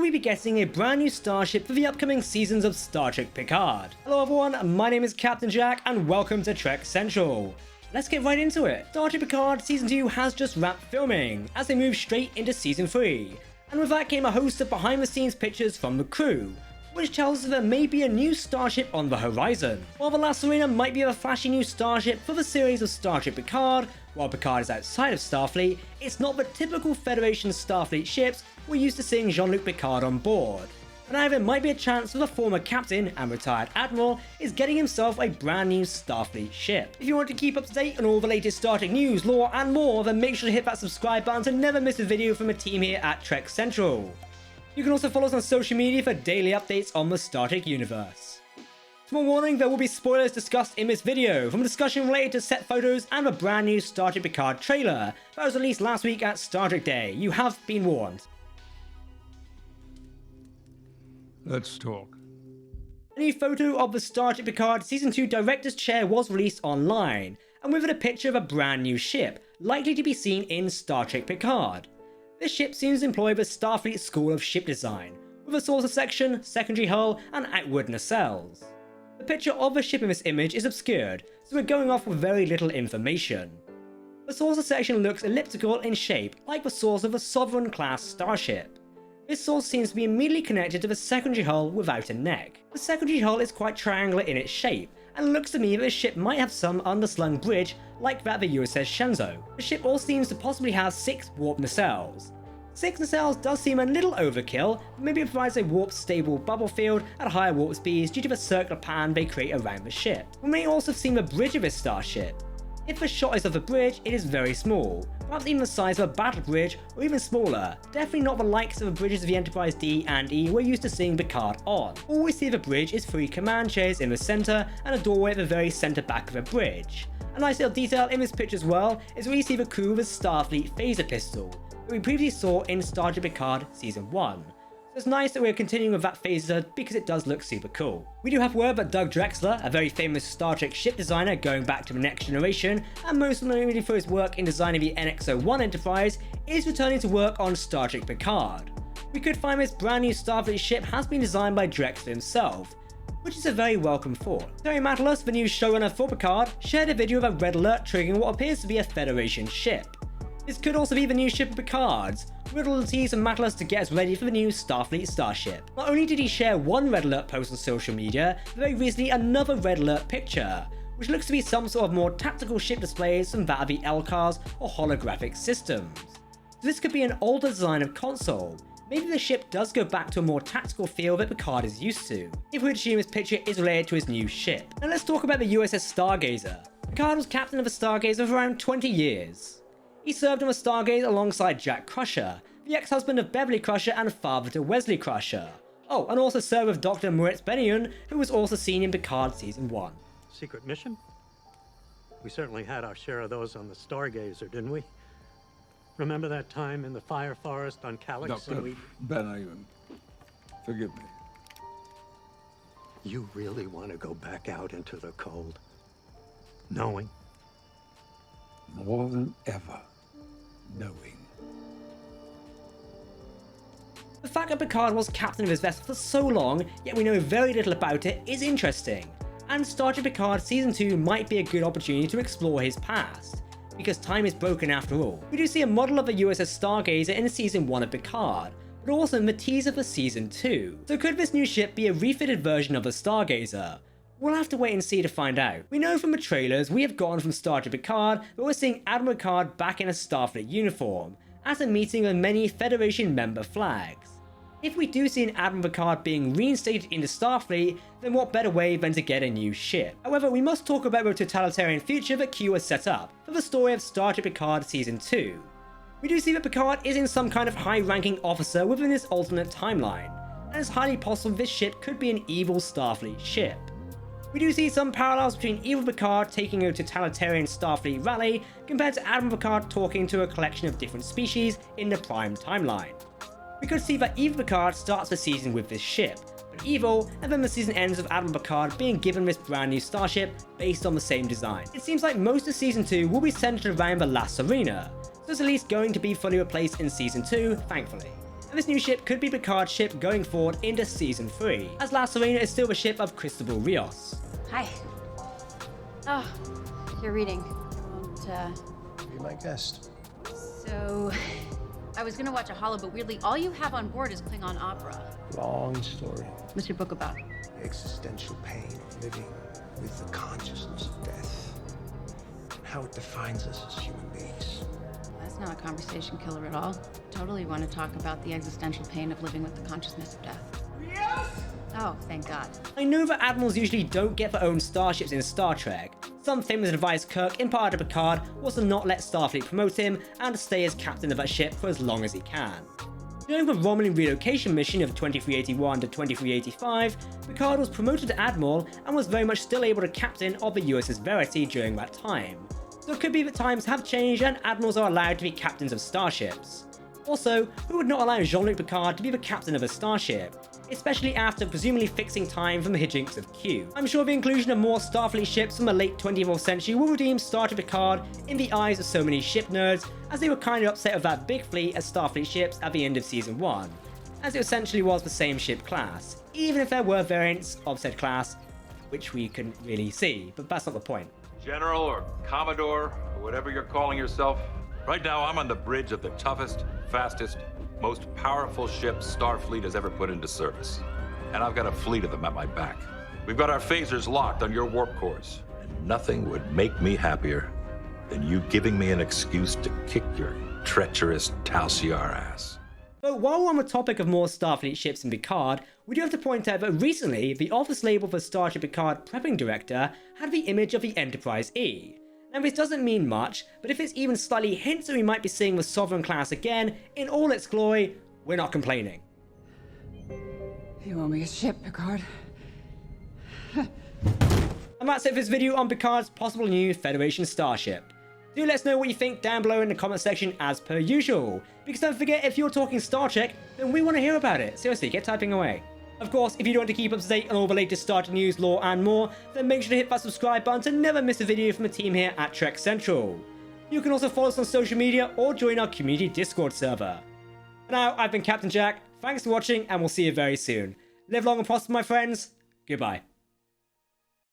could we be getting a brand new starship for the upcoming seasons of Star Trek Picard? Hello everyone, my name is Captain Jack and welcome to Trek Central. Let's get right into it. Star Trek Picard Season 2 has just wrapped filming, as they move straight into Season 3. And with that came a host of behind the scenes pictures from the crew, which tells us that there may be a new starship on the horizon. While the La Sirena might be a flashy new starship for the series of Star Trek Picard, while Picard is outside of Starfleet, it's not the typical Federation Starfleet ships we're used to seeing Jean-Luc Picard on board. And either might be a chance that the former captain and retired admiral is getting himself a brand new Starfleet ship. If you want to keep up to date on all the latest Star Trek news, lore and more, then make sure to hit that subscribe button to never miss a video from the team here at Trek Central. You can also follow us on social media for daily updates on the Star Trek universe. Small warning, there will be spoilers discussed in this video, from a discussion related to set photos and the brand new Star Trek Picard trailer that was released last week at Star Trek Day. You have been warned. Let's talk. A new photo of the Star Trek Picard Season 2 Director's Chair was released online, and with it a picture of a brand new ship, likely to be seen in Star Trek Picard. This ship seems to employ the Starfleet School of Ship Design, with a saucer section, secondary hull, and outward nacelles. The picture of the ship in this image is obscured, so we're going off with very little information. The saucer section looks elliptical in shape, like the saucer of a Sovereign class starship. This saucer seems to be immediately connected to the secondary hull without a neck. The secondary hull is quite triangular in its shape, and looks to me that the ship might have some underslung bridge like that of the USS Shenzhou. The ship also seems to possibly have 6 warp nacelles. 6 nacelles does seem a little overkill, but maybe it provides a warp stable bubble field at higher warp speeds due to the circular pattern they create around the ship. We may also have seen the bridge of this starship. If the shot is of the bridge, it is very small, perhaps even the size of a battle bridge or even smaller, definitely not the likes of the bridges of the Enterprise D and E we're used to seeing Picard on. All we see of the bridge is 3 command chairs in the centre and a doorway at the very centre back of the bridge. A nice little detail in this picture as well is where you see the crew of a Starfleet phaser pistol, that we previously saw in Star Trek Picard Season 1. So it's nice that we're continuing with that phaser because it does look super cool. We do have word that Doug Drexler, a very famous Star Trek ship designer going back to the Next Generation, and most notably for his work in designing the NX-01 Enterprise, is returning to work on Star Trek Picard. We could find this brand new Starfleet ship has been designed by Drexler himself, which is a very welcome thought. Terry Matalas, the new showrunner for Picard, shared a video of a red alert triggering what appears to be a Federation ship. This could also be the new ship of Picard's, with a little tease from Matalas to get us ready for the new Starfleet Starship. Not only did he share one red alert post on social media, but very recently another red alert picture, which looks to be some sort of more tactical ship displays from that of the LCARs or holographic systems. So this could be an older design of console. Maybe the ship does go back to a more tactical feel that Picard is used to, if we assume this picture is related to his new ship. Now let's talk about the USS Stargazer. Picard was captain of the Stargazer for around 20 years. He served on the Stargazer alongside Jack Crusher, the ex-husband of Beverly Crusher and father to Wesley Crusher. Oh, and also served with Dr. Moritz Benion, who was also seen in Picard Season 1. Secret mission? We certainly had our share of those on the Stargazer, didn't we? Remember that time in the Fire Forest on Calyx? Dr. Benion, forgive me. You really want to go back out into the cold? Knowing? More than ever, knowing. The fact that Picard was captain of his vessel for so long, yet we know very little about it, is interesting, and Star Trek Picard Season 2 might be a good opportunity to explore his past, because time is broken after all. We do see a model of the USS Stargazer in Season 1 of Picard, but also in the teaser for Season 2. So could this new ship be a refitted version of the Stargazer? We'll have to wait and see to find out. We know from the trailers we have gone from Star Trek Picard, but we're seeing Admiral Picard back in a Starfleet uniform, at a meeting of many Federation member flags. If we do see an Admiral Picard being reinstated into Starfleet, then what better way than to get a new ship? However, we must talk about the totalitarian future that Q has set up for the story of Star Trek Picard Season 2. We do see that Picard is in some kind of high-ranking officer within this alternate timeline, and it's highly possible this ship could be an evil Starfleet ship. We do see some parallels between evil Picard taking a totalitarian Starfleet rally compared to Admiral Picard talking to a collection of different species in the Prime timeline. We could see that evil Picard starts the season with this ship, but evil, and then the season ends with Admiral Picard being given this brand new starship based on the same design. It seems like most of Season 2 will be centered around the La Sirena, so it's at least going to be fully replaced in Season 2, thankfully. and this new ship could be Picard's ship going forward into Season 3, as La Serena is still the ship of Cristobal Rios. Hi. Oh, you're reading. Be my guest. So, I was gonna watch a holo, but weirdly, all you have on board is Klingon opera. Long story. What's your book about? The existential pain of living with the consciousness of death. And how it defines us as human beings. That's not a conversation killer at all. Totally want to talk about the existential pain of living with the consciousness of death. Yes! Oh, thank God. I know that admirals usually don't get their own starships in Star Trek. Some famous advice Kirk imparted to Picard was to not let Starfleet promote him and to stay as captain of that ship for as long as he can. During the Romulan relocation mission of 2381 to 2385, Picard was promoted to Admiral and was very much still able to captain of the USS Verity during that time. So it could be that times have changed and admirals are allowed to be captains of starships. Also, who would not allow Jean-Luc Picard to be the captain of a starship, especially after presumably fixing time from the hijinks of Q? I'm sure the inclusion of more Starfleet ships from the late 24th century will redeem Star Trek Picard in the eyes of so many ship nerds, as they were kind of upset with that big fleet of Starfleet ships at the end of Season 1, as it essentially was the same ship class, even if there were variants of said class, which we couldn't really see, but that's not the point. General or Commodore or whatever you're calling yourself. Right now, I'm on the bridge of the toughest, fastest, most powerful ship Starfleet has ever put into service. And I've got a fleet of them at my back. We've got our phasers locked on your warp cores. And nothing would make me happier than you giving me an excuse to kick your treacherous Talsiar ass. But while we're on the topic of more Starfleet ships in Picard, we do have to point out that recently, the office label for Starship Picard Prepping Director had the image of the Enterprise E. Now this doesn't mean much, but if it's even slightly hints that we might be seeing the Sovereign class again in all its glory, we're not complaining. You owe me a ship, Picard. And that's it for this video on Picard's possible new Federation starship. Do let us know what you think down below in the comment section as per usual, because don't forget, if you're talking Star Trek, then we want to hear about it. Seriously, get typing away. Of course, if you want to keep up to date on all the latest Star Trek news, lore and more, then make sure to hit that subscribe button to never miss a video from the team here at Trek Central. You can also follow us on social media or join our community Discord server. For now, I've been Captain Jack, thanks for watching and we'll see you very soon. Live long and prosper, my friends. Goodbye.